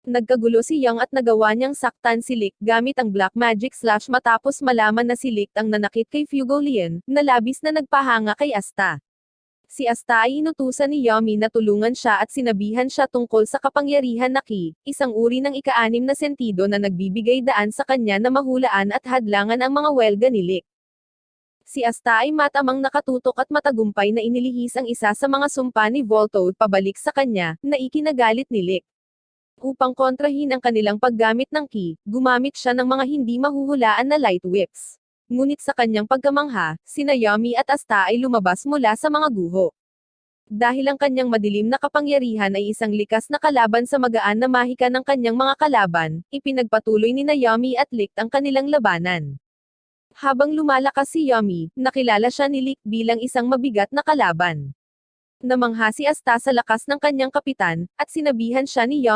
Nagkagulo si Young at nagawa niyang saktan si Lick gamit ang Black Magic Slash matapos malaman na si Lick ang nanakit kay Fugolian, na labis na nagpahanga kay Asta. Si Asta ay inutusan ni Yami na tulungan siya at sinabihan siya tungkol sa kapangyarihan na Ki, isang uri ng ika-6 na sentido na nagbibigay daan sa kanya na mahulaan at hadlangan ang mga welga ni Lick. Si Asta ay matamang nakatutok at matagumpay na inilihis ang isa sa mga sumpa ni Voltoad pabalik sa kanya, na ikinagalit ni Lick. Upang kontrahin ang kanilang paggamit ng Ki, gumamit siya ng mga hindi mahuhulaan na light whips. Ngunit sa kanyang pagkamangha, sina Yami at Asta ay lumabas mula sa mga guho. Dahil ang kanyang madilim na kapangyarihan ay isang likas na kalaban sa magaan na mahika ng kanyang mga kalaban, ipinagpatuloy ni Yami at Lick ang kanilang labanan. Habang lumalakas si Yami, nakilala siya ni Lick bilang isang mabigat na kalaban. Namangha si Asta sa lakas ng kanyang kapitan, at sinabihan siya ni Yami